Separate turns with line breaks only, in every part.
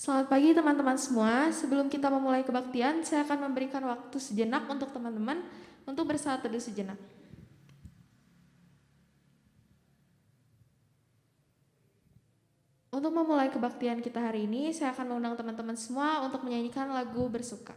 Selamat pagi teman-teman semua. Sebelum kita memulai kebaktian, saya akan memberikan waktu sejenak untuk teman-teman untuk bersaat teduh sejenak. Untuk memulai kebaktian kita hari ini, saya akan mengundang teman-teman semua untuk menyanyikan lagu Bersuka.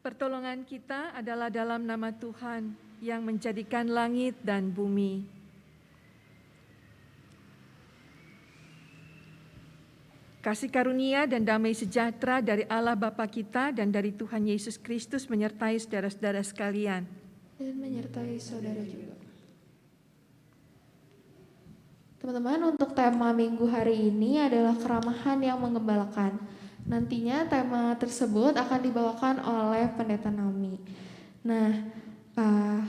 Pertolongan kita adalah dalam nama Tuhan yang menjadikan langit dan bumi. Kasih karunia dan damai sejahtera dari Allah Bapa kita dan dari Tuhan Yesus Kristus menyertai saudara-saudara sekalian.
Dan menyertai saudara juga. Teman-teman, untuk tema minggu hari ini adalah keramahan yang menggembalakan. Nantinya tema tersebut akan dibawakan oleh Pendeta Naomi. Nah,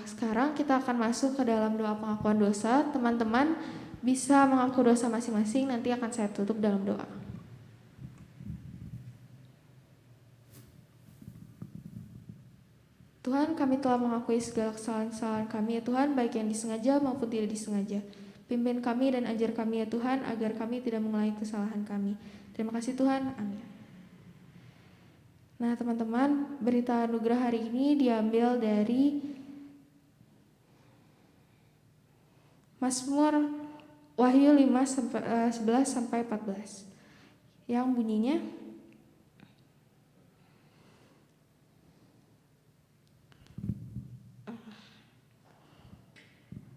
sekarang kita akan masuk ke dalam doa pengakuan dosa. Teman-teman bisa mengaku dosa masing-masing, nanti akan saya tutup dalam doa. Tuhan, kami telah mengakui segala kesalahan-kesalahan kami ya Tuhan, baik yang disengaja maupun tidak disengaja. Pimpin kami dan ajar kami ya Tuhan, agar kami tidak mengulangi kesalahan kami. Terima kasih Tuhan, amin. Nah teman-teman, berita anugerah hari ini diambil dari Mazmur Wahyu 11-14 yang bunyinya,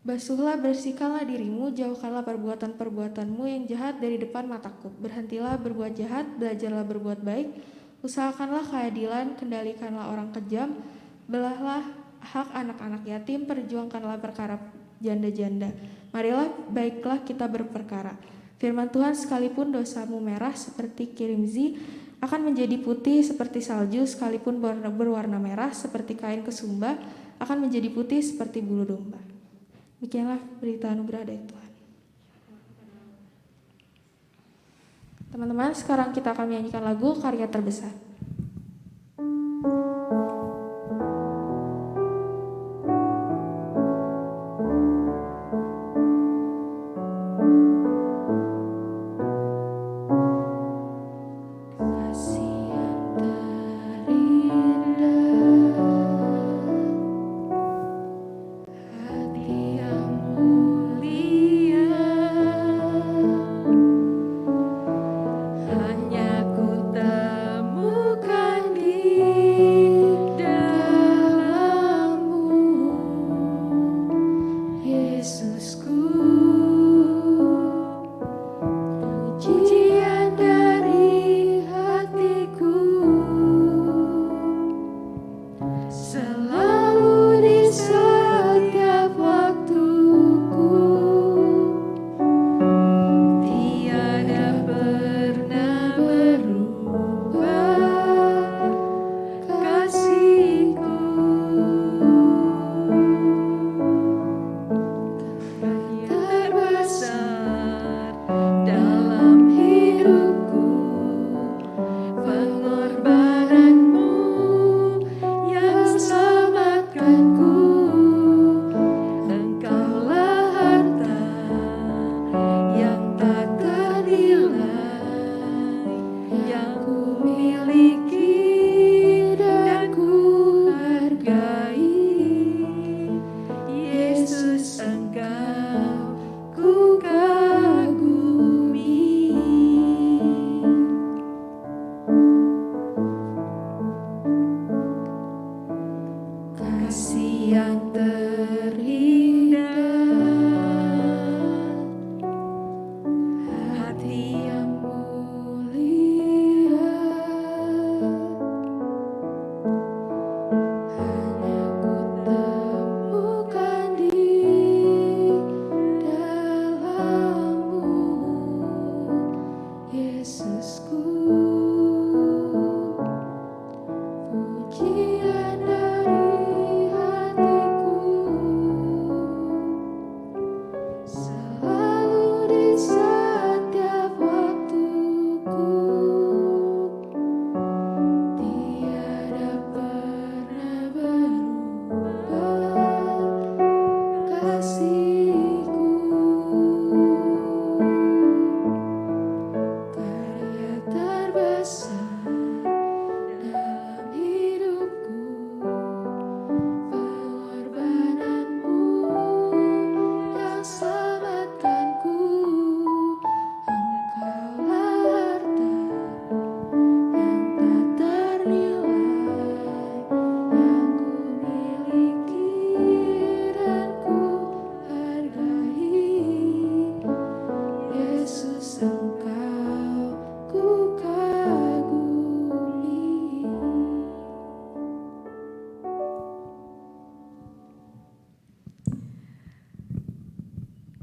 basuhlah, bersihkanlah dirimu, jauhkanlah perbuatan-perbuatanmu yang jahat dari depan mataku. Berhentilah berbuat jahat, belajarlah berbuat baik, usahakanlah keadilan, kendalikanlah orang kejam, belahlah hak anak-anak yatim, perjuangkanlah perkara janda-janda. Marilah baiklah kita berperkara. Firman Tuhan, sekalipun dosamu merah seperti kirimzi, akan menjadi putih seperti salju, sekalipun berwarna merah seperti kain kesumba, akan menjadi putih seperti bulu domba. Demikianlah berita anugerah dari Tuhan. Teman-teman, sekarang kita akan menyanyikan lagu Karya Terbesar.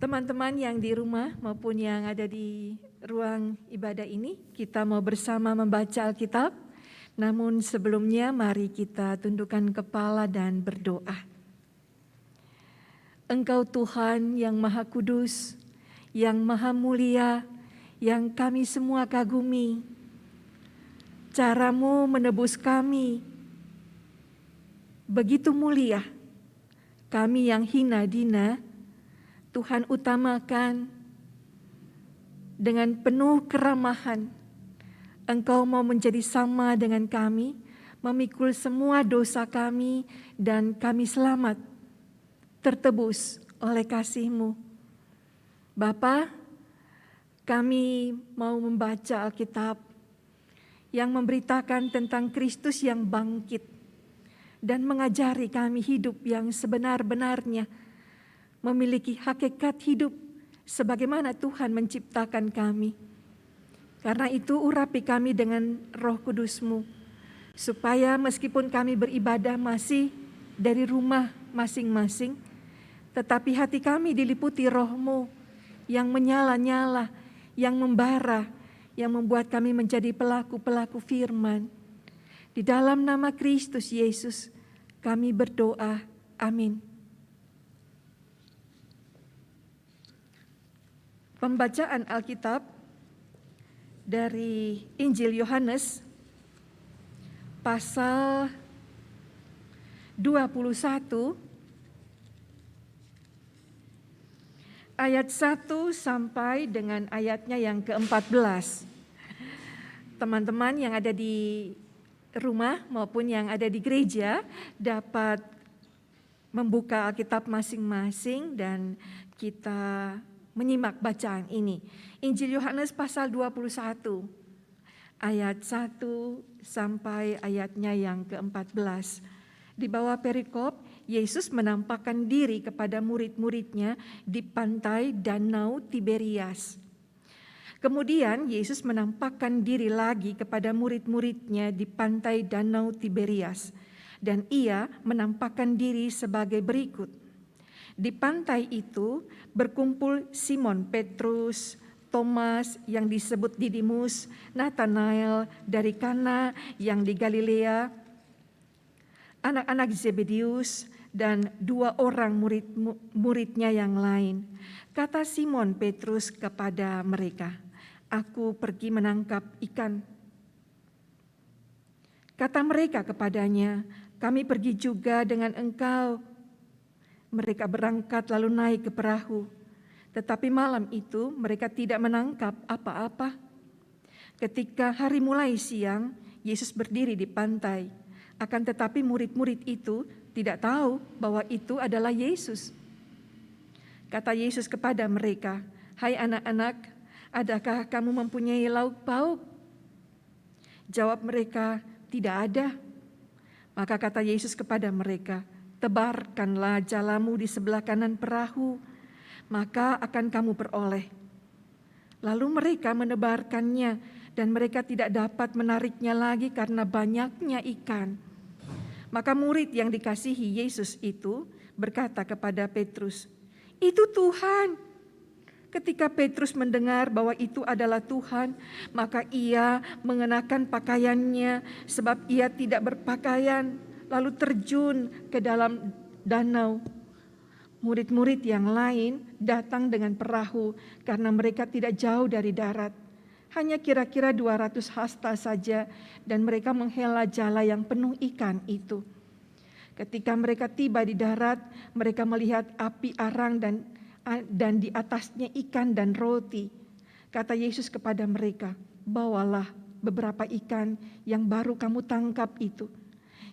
Teman-teman yang di rumah maupun yang ada di ruang ibadah ini, kita mau bersama membaca Alkitab. Namun sebelumnya mari kita tundukkan kepala dan berdoa. Engkau Tuhan yang Maha Kudus, yang Maha Mulia, yang kami semua kagumi. Cara-Mu menebus kami begitu mulia. Kami yang hina dina, Tuhan utamakan dengan penuh keramahan. Engkau mau menjadi sama dengan kami, memikul semua dosa kami, dan kami selamat, tertebus oleh kasih-Mu. Bapa, kami mau membaca Alkitab yang memberitakan tentang Kristus yang bangkit dan mengajari kami hidup yang sebenar-benarnya, memiliki hakikat hidup sebagaimana Tuhan menciptakan kami. Karena itu urapi kami dengan Roh Kudus-Mu, supaya meskipun kami beribadah masih dari rumah masing-masing, tetapi hati kami diliputi Roh-Mu yang menyala-nyala, yang membara, yang membuat kami menjadi pelaku-pelaku firman. Di dalam nama Kristus Yesus kami berdoa, amin. Pembacaan Alkitab dari Injil Yohanes pasal 21 ayat 1 sampai dengan ayatnya yang ke-14. Teman-teman yang ada di rumah maupun yang ada di gereja dapat membuka Alkitab masing-masing dan kita menyimak bacaan ini. Injil Yohanes pasal 21 ayat 1 sampai ayatnya yang ke-14. Di bawah perikop, Yesus menampakkan diri kepada murid-muridnya di pantai Danau Tiberias. Kemudian Yesus menampakkan diri lagi kepada murid-muridnya di pantai Danau Tiberias, dan ia menampakkan diri sebagai berikut. Di pantai itu berkumpul Simon Petrus, Thomas yang disebut Didimus, Nathanael dari Kana yang di Galilea, anak-anak Zebedius, dan 2 orang muridnya yang lain. Kata Simon Petrus kepada mereka, "Aku pergi menangkap ikan." Kata mereka kepadanya, "Kami pergi juga dengan engkau." Mereka berangkat lalu naik ke perahu. Tetapi malam itu mereka tidak menangkap apa-apa. Ketika hari mulai siang, Yesus berdiri di pantai. Akan tetapi murid-murid itu tidak tahu bahwa itu adalah Yesus. Kata Yesus kepada mereka, "Hai anak-anak, adakah kamu mempunyai lauk pauk?" Jawab mereka, "Tidak ada." Maka kata Yesus kepada mereka, "Tebarkanlah jalamu di sebelah kanan perahu, maka akan kamu peroleh." Lalu mereka menebarkannya dan mereka tidak dapat menariknya lagi karena banyaknya ikan. Maka murid yang dikasihi Yesus itu berkata kepada Petrus, "Itu Tuhan." Ketika Petrus mendengar bahwa itu adalah Tuhan, maka ia mengenakan pakaiannya sebab ia tidak berpakaian, lalu terjun ke dalam danau. Murid-murid yang lain datang dengan perahu karena mereka tidak jauh dari darat. Hanya kira-kira 200 hasta saja dan mereka menghela jala yang penuh ikan itu. Ketika mereka tiba di darat, mereka melihat api arang dan di atasnya ikan dan roti. Kata Yesus kepada mereka, "Bawalah beberapa ikan yang baru kamu tangkap itu."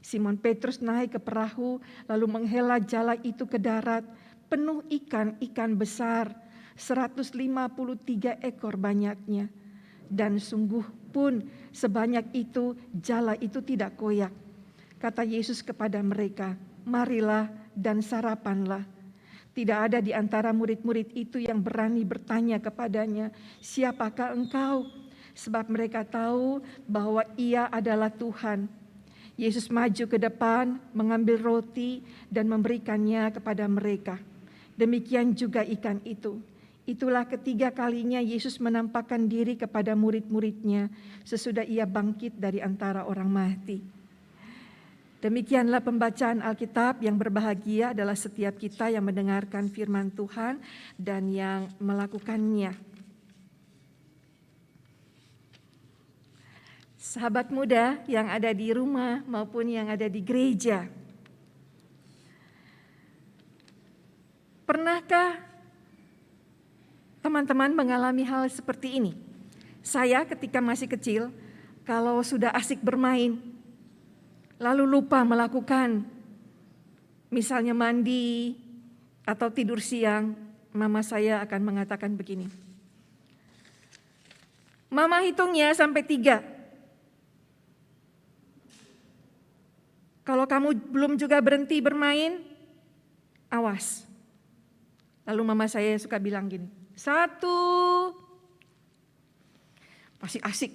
Simon Petrus naik ke perahu lalu menghela jala itu ke darat, penuh ikan besar, 153 ekor banyaknya. Dan sungguh pun sebanyak itu jala itu tidak koyak. Kata Yesus kepada mereka, "Marilah dan sarapanlah." Tidak ada di antara murid-murid itu yang berani bertanya kepadanya, "Siapakah engkau?" Sebab mereka tahu bahwa ia adalah Tuhan. Yesus maju ke depan, mengambil roti dan memberikannya kepada mereka. Demikian juga ikan itu. Itulah ketiga kalinya Yesus menampakkan diri kepada murid-muridnya sesudah ia bangkit dari antara orang mati. Demikianlah pembacaan Alkitab. Yang berbahagia adalah setiap kita yang mendengarkan firman Tuhan dan yang melakukannya. Sahabat muda yang ada di rumah maupun yang ada di gereja, pernahkah teman-teman mengalami hal seperti ini? Saya ketika masih kecil, kalau sudah asik bermain, lalu lupa melakukan, misalnya mandi atau tidur siang, mama saya akan mengatakan begini, "Mama hitungnya sampai 3. Kalau kamu belum juga berhenti bermain, awas." Lalu mama saya suka bilang gini, 1, masih asik.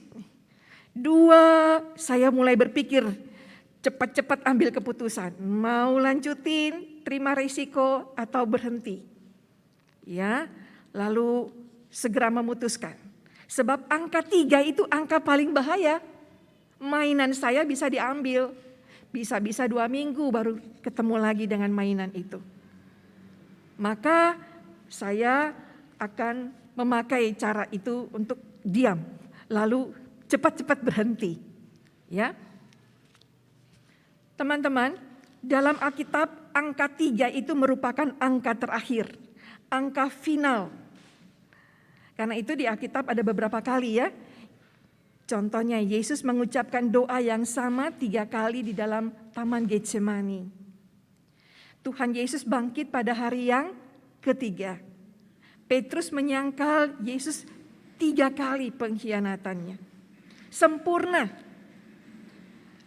2, saya mulai berpikir, cepat-cepat ambil keputusan, mau lanjutin, terima risiko atau berhenti. Ya, lalu segera memutuskan. Sebab angka 3 itu angka paling bahaya. Mainan saya bisa diambil. Bisa-bisa 2 minggu baru ketemu lagi dengan mainan itu. Maka saya akan memakai cara itu untuk diam, lalu cepat-cepat berhenti. Ya, teman-teman, dalam Alkitab angka 3 itu merupakan angka terakhir, angka final. Karena itu di Alkitab ada beberapa kali ya. Contohnya Yesus mengucapkan doa yang sama 3 kali di dalam Taman Getsemani. Tuhan Yesus bangkit pada hari yang ketiga. Petrus menyangkal Yesus 3 kali pengkhianatannya. Sempurna.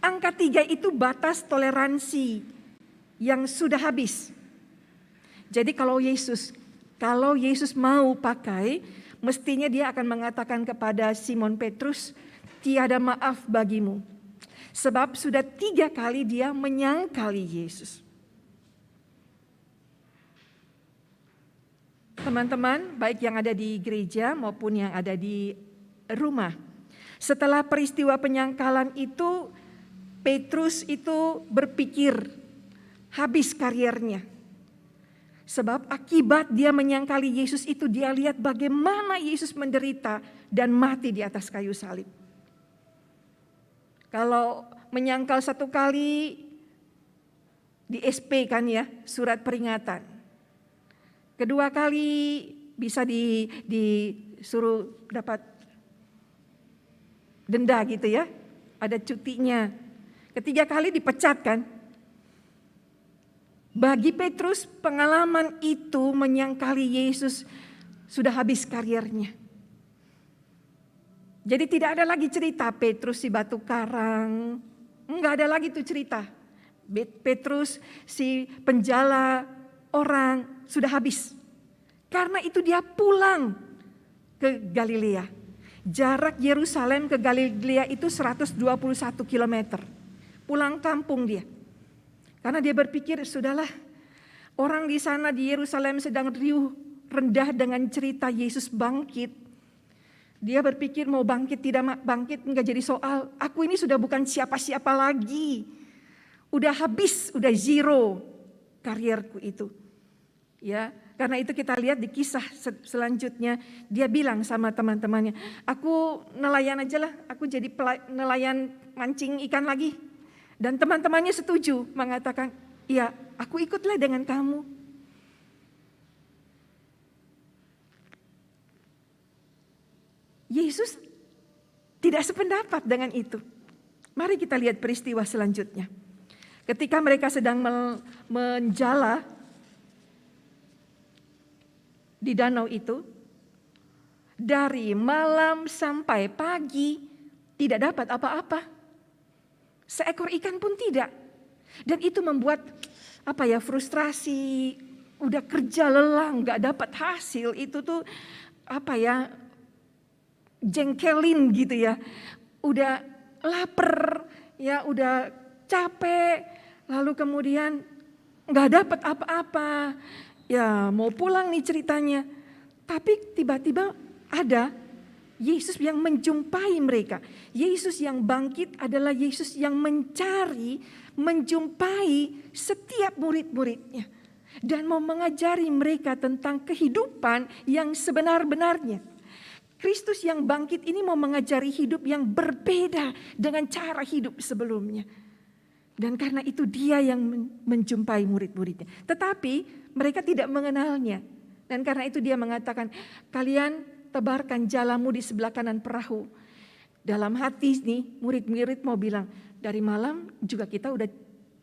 Angka 3 itu batas toleransi yang sudah habis. Jadi kalau Yesus mau pakai, mestinya dia akan mengatakan kepada Simon Petrus, tiada maaf bagimu. Sebab sudah 3 kali dia menyangkali Yesus. Teman-teman, baik yang ada di gereja maupun yang ada di rumah. Setelah peristiwa penyangkalan itu, Petrus itu berpikir habis kariernya. Sebab akibat dia menyangkali Yesus itu, dia lihat bagaimana Yesus menderita dan mati di atas kayu salib. Kalau menyangkal 1 kali, di SP kan ya, surat peringatan. Kedua kali bisa disuruh dapat denda gitu ya, ada cutinya. Ketiga kali dipecat kan. Bagi Petrus pengalaman itu menyangkali Yesus sudah habis kariernya. Jadi tidak ada lagi cerita Petrus si batu karang, enggak ada lagi tuh cerita. Petrus si penjala orang sudah habis. Karena itu dia pulang ke Galilea. Jarak Yerusalem ke Galilea itu 121 km. Pulang kampung dia. Karena dia berpikir, sudahlah, orang di sana di Yerusalem sedang riuh rendah dengan cerita Yesus bangkit. Dia berpikir mau bangkit tidak bangkit enggak jadi soal. Aku ini sudah bukan siapa-siapa lagi. Udah habis, udah zero karierku itu. Ya, karena itu kita lihat di kisah selanjutnya, dia bilang sama teman-temannya, aku nelayan aja lah, aku jadi nelayan mancing ikan lagi. Dan teman-temannya setuju, mengatakan, iya aku ikutlah dengan kamu. Yesus tidak sependapat dengan itu. Mari kita lihat peristiwa selanjutnya. Ketika mereka sedang menjala di danau itu, dari malam sampai pagi tidak dapat apa-apa. Seekor ikan pun tidak. Dan itu membuat frustrasi, udah kerja lelah, nggak dapat hasil, itu tuh jengkelin gitu ya. Udah lapar, ya udah capek, lalu kemudian nggak dapat apa-apa. Ya mau pulang nih ceritanya. Tapi tiba-tiba ada Yesus yang menjumpai mereka. Yesus yang bangkit adalah Yesus yang mencari, menjumpai setiap murid-muridnya. Dan mau mengajari mereka tentang kehidupan yang sebenar-benarnya. Kristus yang bangkit ini mau mengajari hidup yang berbeda dengan cara hidup sebelumnya. Dan karena itu dia yang menjumpai murid-muridnya. Tetapi mereka tidak mengenalnya. Dan karena itu dia mengatakan, kalian tebarkan jalamu di sebelah kanan perahu. Dalam hati nih murid-murid mau bilang, dari malam juga kita udah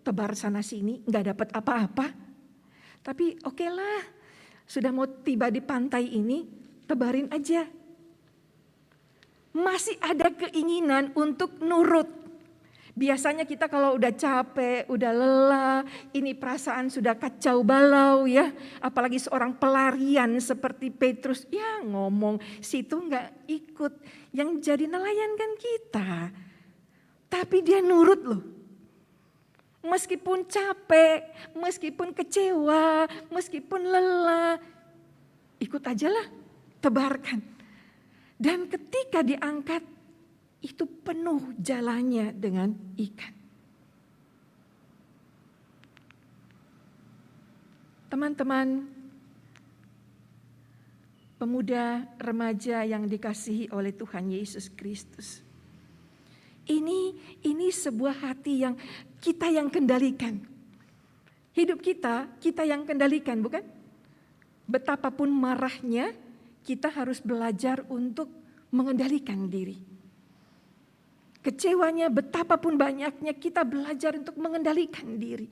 tebar sana sini, gak dapat apa-apa. Tapi oke lah, sudah mau tiba di pantai ini, tebarin aja. Masih ada keinginan untuk nurut. Biasanya kita kalau udah capek, udah lelah, ini perasaan sudah kacau balau ya. Apalagi seorang pelarian seperti Petrus, ya ngomong situ nggak ikut. Yang jadi nelayan kan kita. Tapi dia nurut loh. Meskipun capek, meskipun kecewa, meskipun lelah, ikut aja lah, tebarkan. Dan ketika diangkat, itu penuh jalannya dengan ikan. Teman-teman, pemuda remaja yang dikasihi oleh Tuhan Yesus Kristus. Ini sebuah hati yang kita yang kendalikan. Hidup kita yang kendalikan, bukan? Betapapun marahnya, kita harus belajar untuk mengendalikan diri. Kecewanya betapapun banyaknya, kita belajar untuk mengendalikan diri.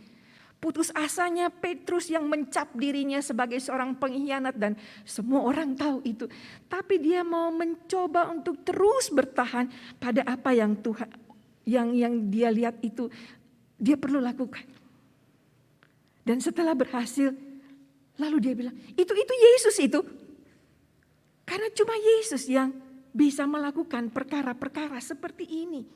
Putus asanya Petrus yang mencap dirinya sebagai seorang pengkhianat dan semua orang tahu itu. Tapi dia mau mencoba untuk terus bertahan pada apa yang Tuhan yang dia lihat itu dia perlu lakukan. Dan setelah berhasil, lalu dia bilang, itu Yesus itu. Karena cuma Yesus yang bisa melakukan perkara-perkara seperti ini.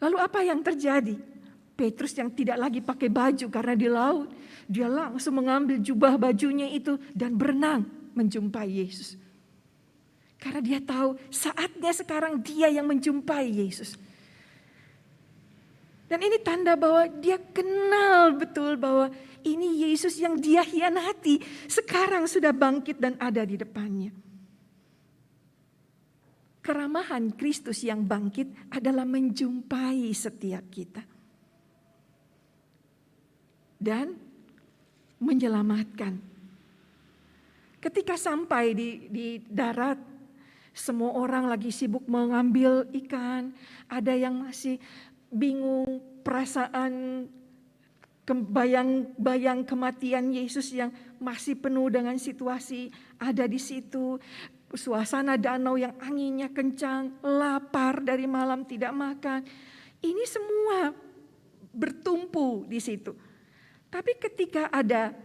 Lalu apa yang terjadi? Petrus yang tidak lagi pakai baju karena di laut, dia langsung mengambil jubah bajunya itu dan berenang menjumpai Yesus. Karena dia tahu saatnya sekarang dia yang menjumpai Yesus. Dan ini tanda bahwa dia kenal betul bahwa ini Yesus yang dia hianati sekarang sudah bangkit dan ada di depannya. Keramahan Kristus yang bangkit adalah menjumpai setiap kita. Dan menyelamatkan. Ketika sampai di darat, semua orang lagi sibuk mengambil ikan. Ada yang masih bingung, perasaan bayang kematian Yesus yang masih penuh dengan situasi ada di situ. Suasana danau yang anginnya kencang, lapar dari malam tidak makan. Ini semua bertumpu di situ. Tapi ketika ada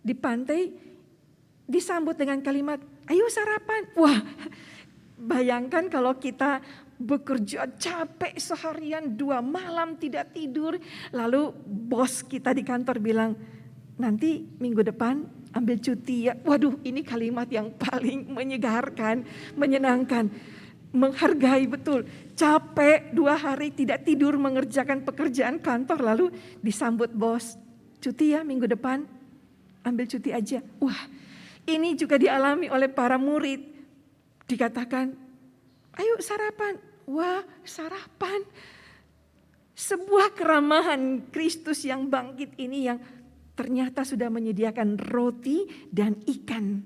di pantai, disambut dengan kalimat, ayo sarapan. Wah, bayangkan kalau kita bekerja capek seharian 2 malam tidak tidur. Lalu bos kita di kantor bilang, nanti minggu depan ambil cuti ya. Waduh, ini kalimat yang paling menyegarkan, menyenangkan, menghargai betul. Capek 2 hari tidak tidur mengerjakan pekerjaan kantor, lalu disambut bos, cuti ya minggu depan, ambil cuti aja. Wah, ini juga dialami oleh para murid. Dikatakan, ayo sarapan. Wah, sarapan. Sebuah keramahan Kristus yang bangkit ini yang ternyata sudah menyediakan roti dan ikan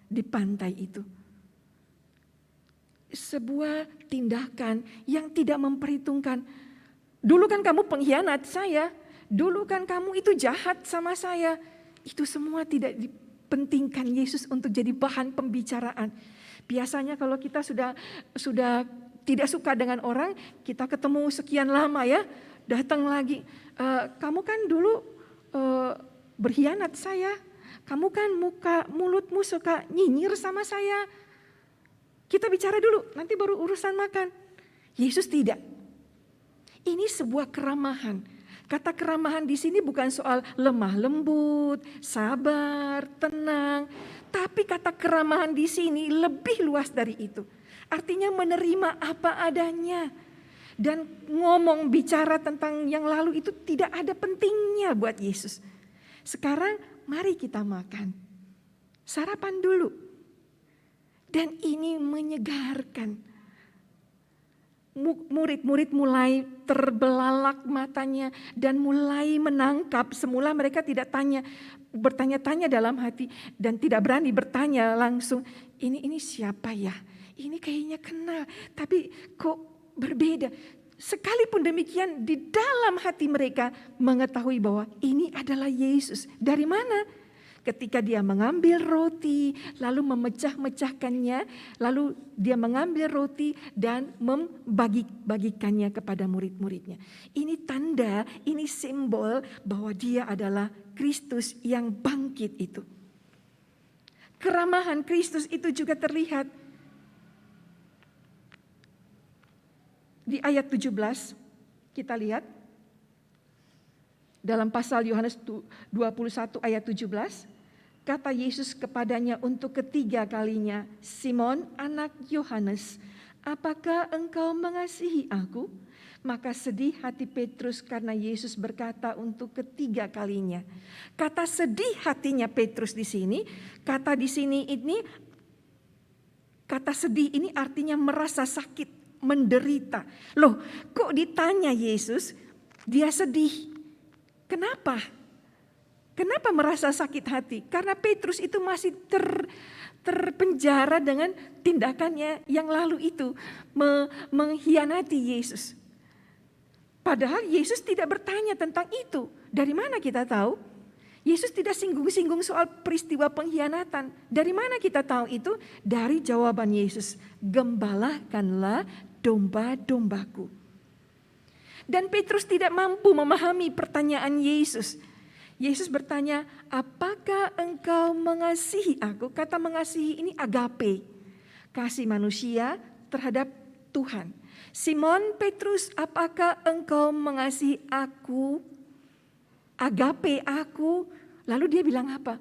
di pantai itu. Sebuah tindakan yang tidak memperhitungkan. Dulu kan kamu pengkhianat saya. Dulu kan kamu itu jahat sama saya. Itu semua tidak dipentingkan Yesus untuk jadi bahan pembicaraan. Biasanya kalau kita sudah tidak suka dengan orang, kita ketemu sekian lama ya, datang lagi. Kamu kan dulu berkhianat saya. Kamu kan mulutmu suka nyinyir sama saya. Kita bicara dulu, nanti baru urusan makan. Yesus tidak. Ini sebuah keramahan. Kata keramahan di sini bukan soal lemah lembut, sabar, tenang, tapi kata keramahan di sini lebih luas dari itu. Artinya menerima apa adanya. Dan ngomong bicara tentang yang lalu itu tidak ada pentingnya buat Yesus. Sekarang mari kita makan. Sarapan dulu. Dan ini menyegarkan. Murid-murid mulai terbelalak matanya dan mulai menangkap. Semula mereka tidak bertanya-tanya dalam hati dan tidak berani bertanya langsung. Ini siapa ya? Ini kayaknya kenal, tapi kok berbeda. Sekalipun demikian di dalam hati mereka mengetahui bahwa ini adalah Yesus. Dari mana? Ketika dia mengambil roti, lalu memecah-mecahkannya, lalu dia mengambil roti dan membagi-bagikannya kepada murid-muridnya. Ini tanda, ini simbol bahwa dia adalah Kristus yang bangkit itu. Keramahan Kristus itu juga terlihat di ayat 17, kita lihat dalam pasal Yohanes 21 ayat 17, kata Yesus kepadanya untuk ketiga kalinya, Simon anak Yohanes, apakah engkau mengasihi aku? Maka sedih hati Petrus karena Yesus berkata untuk ketiga kalinya. Kata sedih hatinya Petrus di sini, kata sedih ini artinya merasa sakit, menderita. Loh, kok ditanya Yesus, dia sedih. Kenapa? Kenapa merasa sakit hati? Karena Petrus itu masih terpenjara dengan tindakannya yang lalu itu, mengkhianati Yesus. Padahal Yesus tidak bertanya tentang itu. Dari mana kita tahu? Yesus tidak singgung-singgung soal peristiwa pengkhianatan. Dari mana kita tahu itu? Dari jawaban Yesus, gembalakanlah domba-dombaku. Dan Petrus tidak mampu memahami pertanyaan Yesus. Yesus bertanya, apakah engkau mengasihi aku? Kata mengasihi ini agape, kasih manusia terhadap Tuhan. Simon Petrus, apakah engkau mengasihi aku? Agape aku. Lalu dia bilang apa?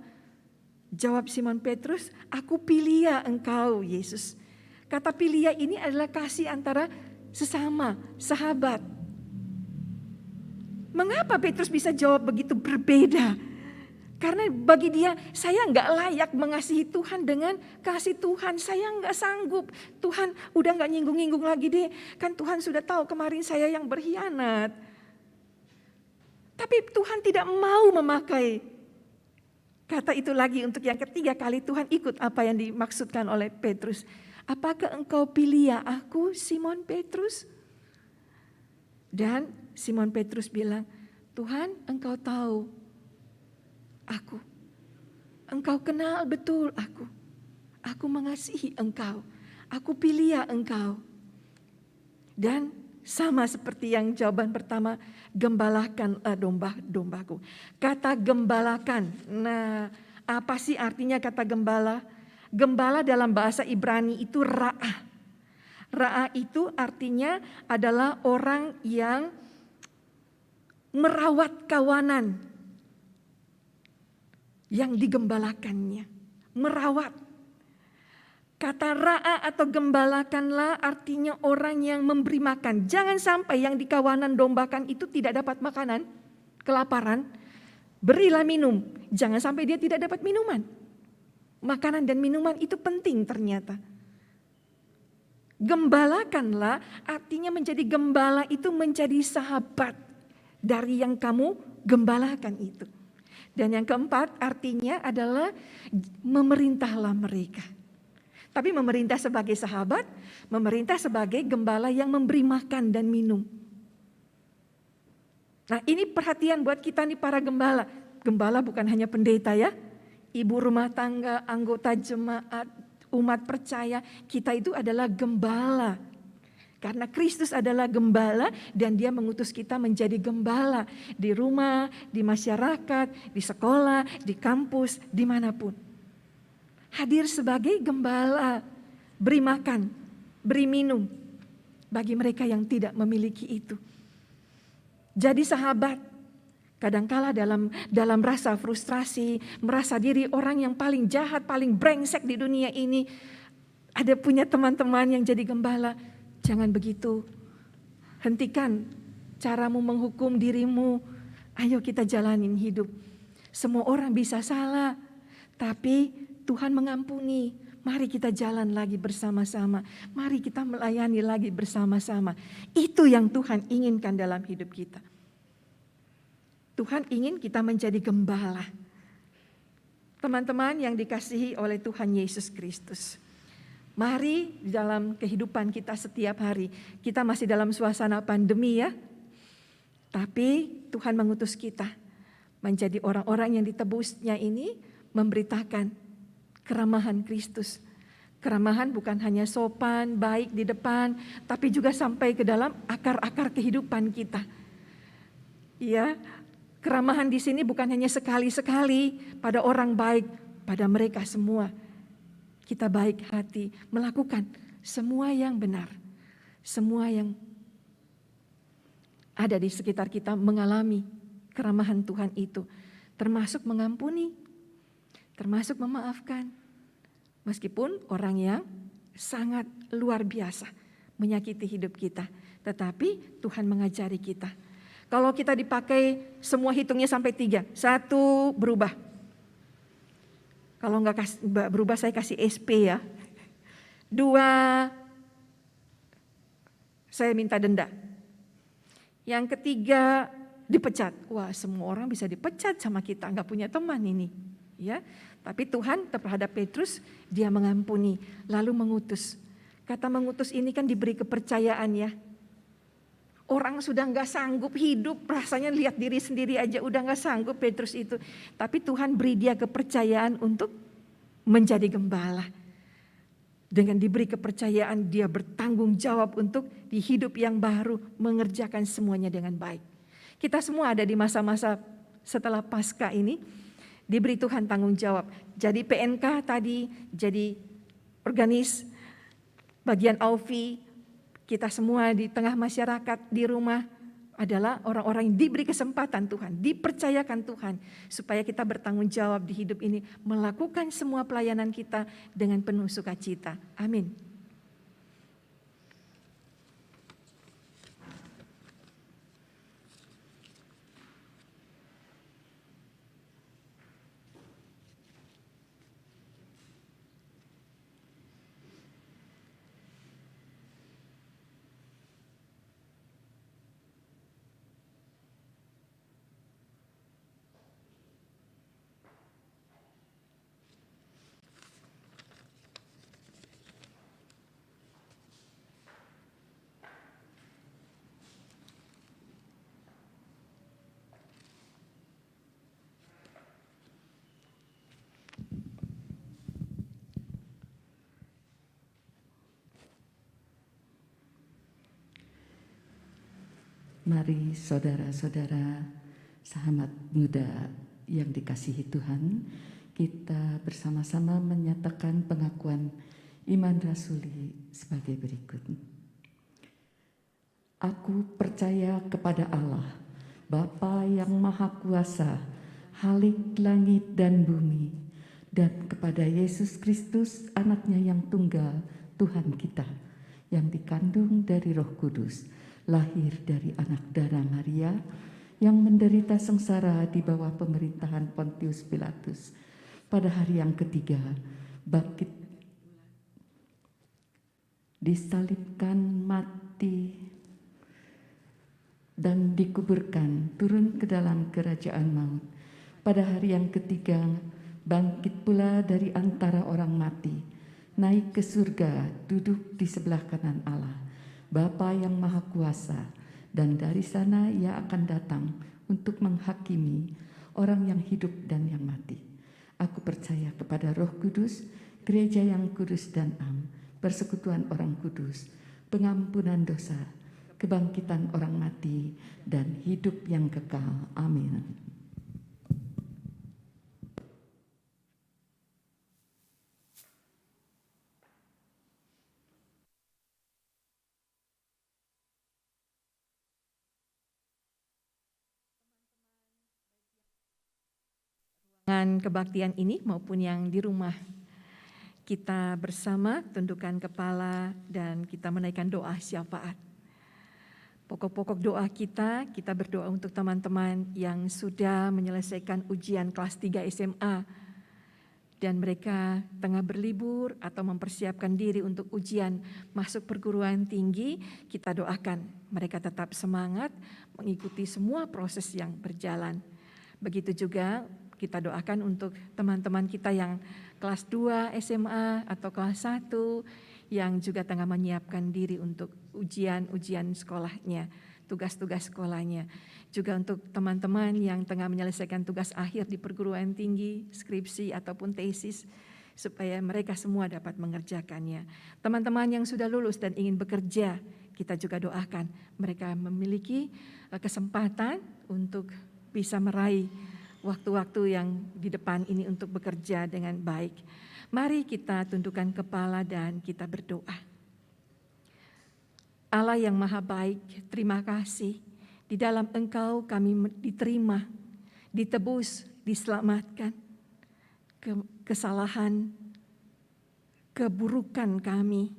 Jawab Simon Petrus, aku pilia engkau Yesus. Kata pilia ini adalah kasih antara sesama, sahabat. Mengapa Petrus bisa jawab begitu berbeda? Karena bagi dia, saya enggak layak mengasihi Tuhan dengan kasih Tuhan. Saya enggak sanggup. Tuhan udah enggak nyinggung-nyinggung lagi deh. Kan Tuhan sudah tahu kemarin saya yang berkhianat. Tapi Tuhan tidak mau memakai kata itu lagi untuk yang ketiga kali. Tuhan ikut apa yang dimaksudkan oleh Petrus. Apakah engkau pilih aku, Simon Petrus? Dan Simon Petrus bilang, Tuhan engkau tahu aku. Engkau kenal betul aku. Aku mengasihi engkau. Aku pilih engkau. Dan sama seperti yang jawaban pertama, gembalakanlah domba-dombaku. Kata gembalakan, nah apa sih artinya kata gembala? Gembala dalam bahasa Ibrani itu ra'ah. Ra'ah itu artinya adalah orang yang merawat kawanan yang digembalakannya. Merawat. Kata ra'ah atau gembalakanlah artinya orang yang memberi makan. Jangan sampai yang di kawanan dombakan itu tidak dapat makanan, kelaparan. Berilah minum. Jangan sampai dia tidak dapat minuman. Makanan dan minuman itu penting ternyata. Gembalakanlah artinya menjadi gembala itu menjadi sahabat dari yang kamu gembalakan itu. Dan yang keempat artinya adalah memerintahlah mereka. Tapi memerintah sebagai sahabat, memerintah sebagai gembala yang memberi makan dan minum. Nah ini perhatian buat kita nih para gembala. Gembala bukan hanya pendeta ya. Ibu rumah tangga, anggota jemaat, umat percaya, kita itu adalah gembala. Karena Kristus adalah gembala dan dia mengutus kita menjadi gembala. Di rumah, di masyarakat, di sekolah, di kampus, dimanapun. Hadir sebagai gembala, beri makan, beri minum bagi mereka yang tidak memiliki itu. Jadi sahabat, Kadangkala dalam rasa frustrasi, merasa diri orang yang paling jahat, paling brengsek di dunia ini, ada punya teman-teman yang jadi gembala. Jangan begitu. Hentikan caramu menghukum dirimu. Ayo kita jalanin hidup. Semua orang bisa salah, tapi Tuhan mengampuni. Mari kita jalan lagi bersama-sama. Mari kita melayani lagi bersama-sama. Itu yang Tuhan inginkan dalam hidup kita. Tuhan ingin kita menjadi gembala. Teman-teman yang dikasihi oleh Tuhan Yesus Kristus. Mari di dalam kehidupan kita setiap hari. Kita masih dalam suasana pandemi ya. Tapi Tuhan mengutus kita menjadi orang-orang yang ditebusnya ini memberitakan keramahan Kristus. Keramahan bukan hanya sopan, baik di depan, tapi juga sampai ke dalam akar-akar kehidupan kita. Ya, keramahan di sini bukan hanya sekali-sekali pada orang baik, pada mereka semua. Kita baik hati, melakukan semua yang benar, semua yang ada di sekitar kita mengalami keramahan Tuhan itu, termasuk mengampuni, termasuk memaafkan. Meskipun orang yang sangat luar biasa menyakiti hidup kita, tetapi Tuhan mengajari kita. Kalau kita dipakai semua hitungnya sampai 3. 1 berubah. Kalau enggak berubah saya kasih SP ya. 2 saya minta denda. Yang ketiga dipecat. Wah, semua orang bisa dipecat sama kita, enggak punya teman ini. Ya, tapi Tuhan terhadap Petrus dia mengampuni lalu mengutus. Kata mengutus ini kan diberi kepercayaan ya. Orang sudah nggak sanggup hidup, rasanya lihat diri sendiri aja udah nggak sanggup Petrus itu. Tapi Tuhan beri dia kepercayaan untuk menjadi gembala. Dengan diberi kepercayaan dia bertanggung jawab untuk di hidup yang baru mengerjakan semuanya dengan baik. Kita semua ada di masa-masa setelah Paskah ini diberi Tuhan tanggung jawab. Jadi PNK tadi, jadi organis, bagian AUFI, kita semua di tengah masyarakat di rumah adalah orang-orang yang diberi kesempatan Tuhan, dipercayakan Tuhan supaya kita bertanggung jawab di hidup ini melakukan semua pelayanan kita dengan penuh sukacita. Amin.
Mari saudara-saudara, sahabat muda yang dikasihi Tuhan, kita bersama-sama menyatakan pengakuan iman rasuli sebagai berikut. Aku percaya kepada Allah, Bapa yang Maha Kuasa, Halik langit dan bumi, dan kepada Yesus Kristus, anaknya yang tunggal, Tuhan kita, yang dikandung dari Roh Kudus, lahir dari anak darah Maria, yang menderita sengsara di bawah pemerintahan Pontius Pilatus, pada hari yang ketiga bangkit, disalibkan, mati, dan dikuburkan, turun ke dalam kerajaan maut. Pada hari yang ketiga bangkit pula dari antara orang mati, naik ke surga, duduk di sebelah kanan Allah, Bapa yang Maha Kuasa, dan dari sana Ia akan datang untuk menghakimi orang yang hidup dan yang mati. Aku percaya kepada Roh Kudus, gereja yang kudus dan am, persekutuan orang kudus, pengampunan dosa, kebangkitan orang mati, dan hidup yang kekal. Amin.
Dengan kebaktian ini maupun yang di rumah, kita bersama tundukkan kepala dan kita menaikkan doa syafaat. Pokok-pokok doa kita berdoa untuk teman-teman yang sudah menyelesaikan ujian kelas 3 SMA dan mereka tengah berlibur atau mempersiapkan diri untuk ujian masuk perguruan tinggi. Kita doakan mereka tetap semangat mengikuti semua proses yang berjalan. Begitu juga kita doakan untuk teman-teman kita yang kelas 2 SMA atau kelas 1 yang juga tengah menyiapkan diri untuk ujian-ujian sekolahnya, tugas-tugas sekolahnya. Juga untuk teman-teman yang tengah menyelesaikan tugas akhir di perguruan tinggi, skripsi ataupun tesis, supaya mereka semua dapat mengerjakannya. Teman-teman yang sudah lulus dan ingin bekerja, kita juga doakan mereka memiliki kesempatan untuk bisa meraih waktu-waktu yang di depan ini untuk bekerja dengan baik. Mari kita tundukkan kepala dan kita berdoa. Allah yang maha baik, terima kasih. Di dalam Engkau kami diterima, ditebus, diselamatkan. Kesalahan, keburukan kami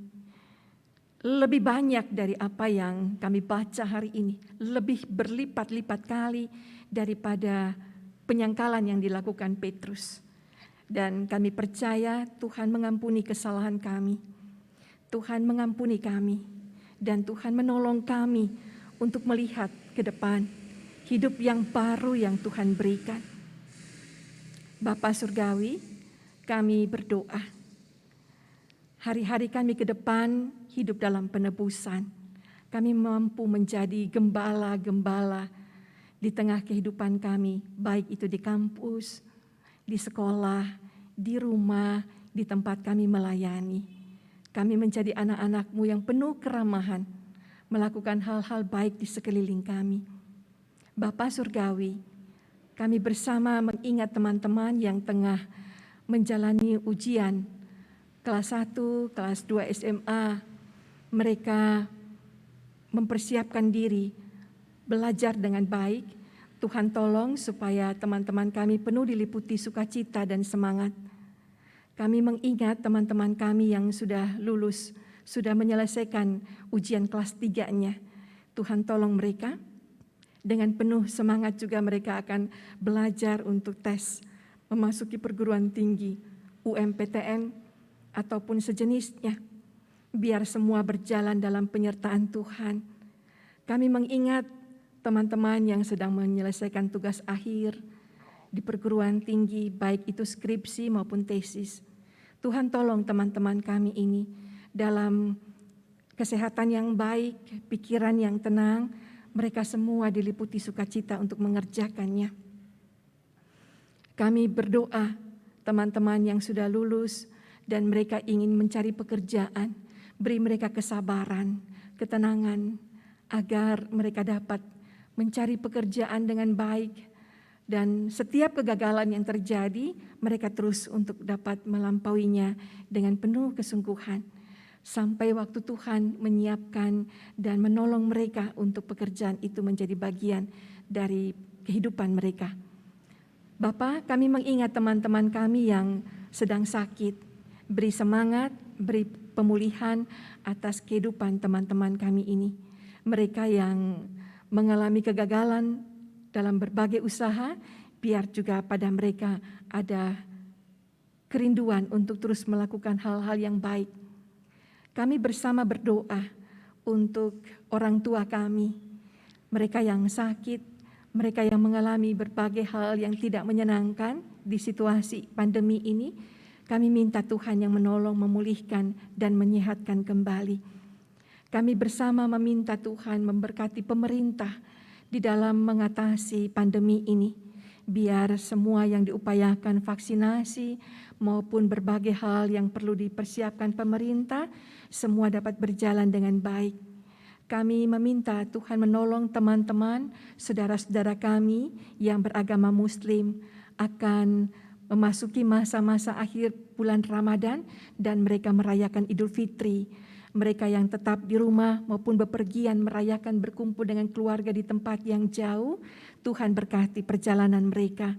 lebih banyak dari apa yang kami baca hari ini. Lebih berlipat-lipat kali daripada penyangkalan yang dilakukan Petrus. Dan kami percaya Tuhan mengampuni kesalahan kami. Tuhan mengampuni kami. Dan Tuhan menolong kami untuk melihat ke depan hidup yang baru yang Tuhan berikan. Bapa Surgawi, kami berdoa. Hari-hari kami ke depan hidup dalam penebusan. Kami mampu menjadi gembala-gembala di tengah kehidupan kami, baik itu di kampus, di sekolah, di rumah, di tempat kami melayani. Kami menjadi anak-anak-Mu yang penuh keramahan, melakukan hal-hal baik di sekeliling kami. Bapa Surgawi, kami bersama mengingat teman-teman yang tengah menjalani ujian kelas 1, kelas 2 SMA. Mereka mempersiapkan diri, belajar dengan baik. Tuhan tolong supaya teman-teman kami penuh diliputi sukacita dan semangat. Kami mengingat teman-teman kami yang sudah lulus, sudah menyelesaikan ujian kelas 3-nya. Tuhan tolong mereka, dengan penuh semangat juga mereka akan belajar untuk tes, memasuki perguruan tinggi, UMPTN, ataupun sejenisnya. Biar semua berjalan dalam penyertaan Tuhan. Kami mengingat teman-teman yang sedang menyelesaikan tugas akhir di perguruan tinggi, baik itu skripsi maupun tesis. Tuhan tolong teman-teman kami ini dalam kesehatan yang baik, pikiran yang tenang, mereka semua diliputi sukacita untuk mengerjakannya. Kami berdoa teman-teman yang sudah lulus dan mereka ingin mencari pekerjaan, beri mereka kesabaran, ketenangan, agar mereka dapat mencari pekerjaan dengan baik. Dan setiap kegagalan yang terjadi, mereka terus untuk dapat melampauinya dengan penuh kesungguhan. Sampai waktu Tuhan menyiapkan dan menolong mereka untuk pekerjaan itu menjadi bagian dari kehidupan mereka. Bapa, kami mengingat teman-teman kami yang sedang sakit. Beri semangat, beri pemulihan atas kehidupan teman-teman kami ini. Mereka yang mengalami kegagalan dalam berbagai usaha, biar juga pada mereka ada kerinduan untuk terus melakukan hal-hal yang baik. Kami bersama berdoa untuk orang tua kami, mereka yang sakit, mereka yang mengalami berbagai hal yang tidak menyenangkan di situasi pandemi ini. Kami minta Tuhan yang menolong, memulihkan, dan menyehatkan kembali. Kami bersama meminta Tuhan memberkati pemerintah di dalam mengatasi pandemi ini, biar semua yang diupayakan vaksinasi maupun berbagai hal yang perlu dipersiapkan pemerintah, semua dapat berjalan dengan baik. Kami meminta Tuhan menolong teman-teman, saudara-saudara kami yang beragama Muslim akan memasuki masa-masa akhir bulan Ramadan dan mereka merayakan Idul Fitri. Mereka yang tetap di rumah maupun bepergian merayakan berkumpul dengan keluarga di tempat yang jauh, Tuhan berkati perjalanan mereka.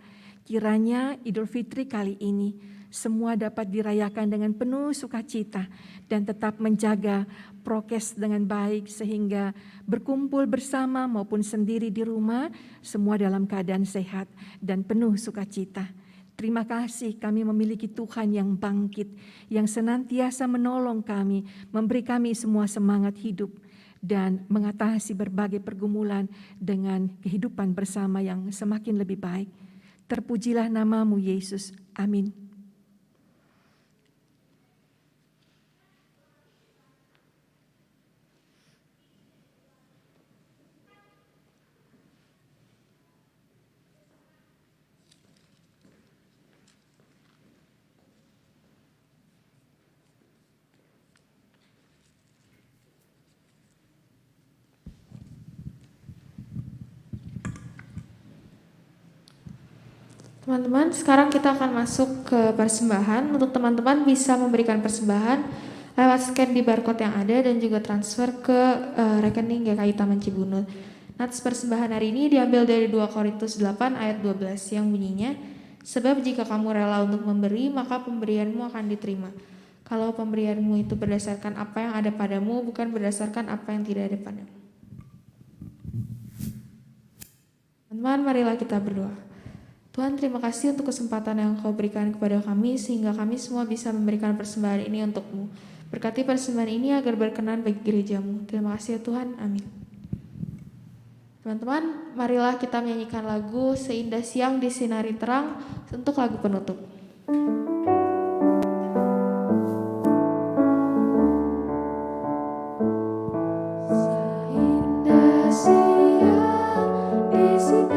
Kiranya Idul Fitri kali ini semua dapat dirayakan dengan penuh sukacita dan tetap menjaga prokes dengan baik sehingga berkumpul bersama maupun sendiri di rumah semua dalam keadaan sehat dan penuh sukacita. Terima kasih kami memiliki Tuhan yang bangkit, yang senantiasa menolong kami, memberi kami semua semangat hidup dan mengatasi berbagai pergumulan dengan kehidupan bersama yang semakin lebih baik. Terpujilah namamu Yesus. Amin.
Teman-teman, sekarang kita akan masuk ke persembahan. Untuk teman-teman bisa memberikan persembahan lewat scan di barcode yang ada dan juga transfer ke rekening GKI Taman Cibunut. Nats persembahan hari ini diambil dari 2 Korintus 8 ayat 12 yang bunyinya, sebab jika kamu rela untuk memberi, maka pemberianmu akan diterima. Kalau pemberianmu itu berdasarkan apa yang ada padamu, bukan berdasarkan apa yang tidak ada padamu. Teman-teman, marilah kita berdoa. Tuhan, terima kasih untuk kesempatan yang Kau berikan kepada kami sehingga kami semua bisa memberikan persembahan ini untuk-Mu. Berkati persembahan ini agar berkenan bagi gereja-Mu. Terima kasih ya Tuhan. Amin. Teman-teman, marilah kita menyanyikan lagu Seindah Siang Disinari Terang untuk lagu penutup. Seindah siang disinari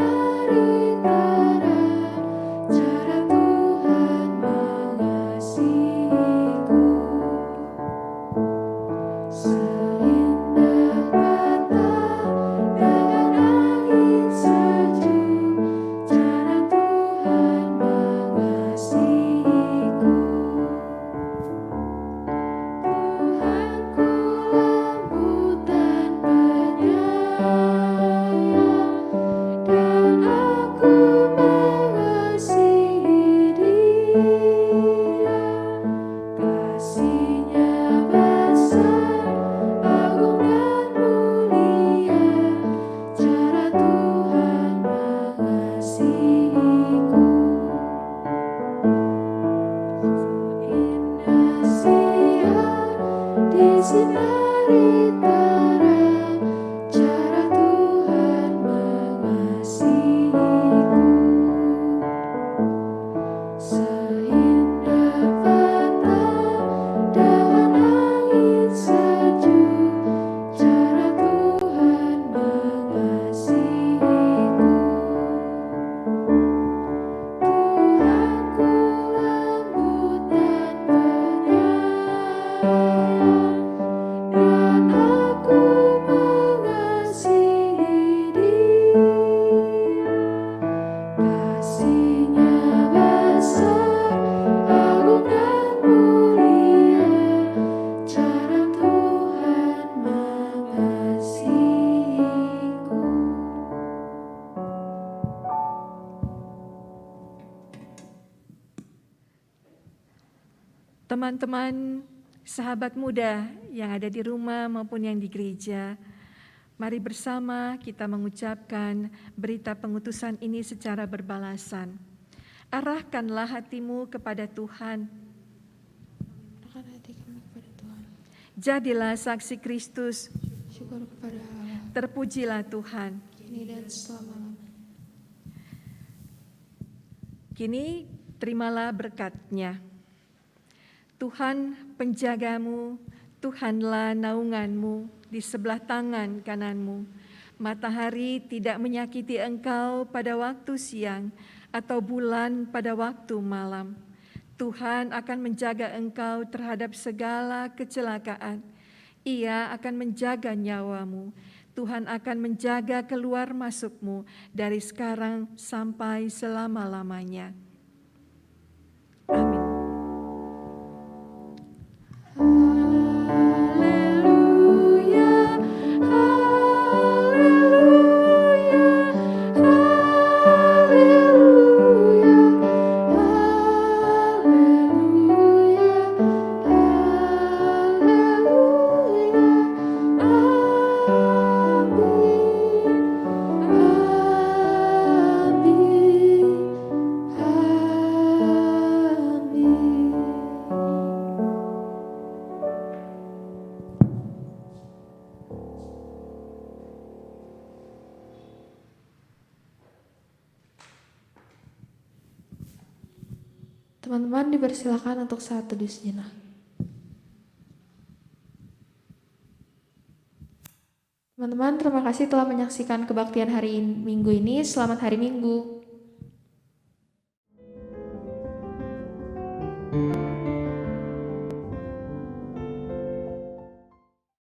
Teman-teman, sahabat muda yang ada di rumah maupun yang di gereja, mari bersama kita mengucapkan berita pengutusan ini secara berbalasan. Arahkanlah hatimu kepada Tuhan. Jadilah saksi Kristus.
Syukur kepada Allah.
Terpujilah Tuhan.
Kini dan selama-lamanya.
Kini terimalah berkat-Nya. Tuhan penjagamu, Tuhanlah naunganmu di sebelah tangan kananmu. Matahari tidak menyakiti engkau pada waktu siang atau bulan pada waktu malam. Tuhan akan menjaga engkau terhadap segala kecelakaan. Ia akan menjaga nyawamu. Tuhan akan menjaga keluar masukmu dari sekarang sampai selama-lamanya. Amin.
Haleluya, haleluya, Teman-teman dipersilakan untuk saat teduh sejenak. Teman-teman, terima kasih telah menyaksikan kebaktian hari Minggu ini. Selamat hari Minggu.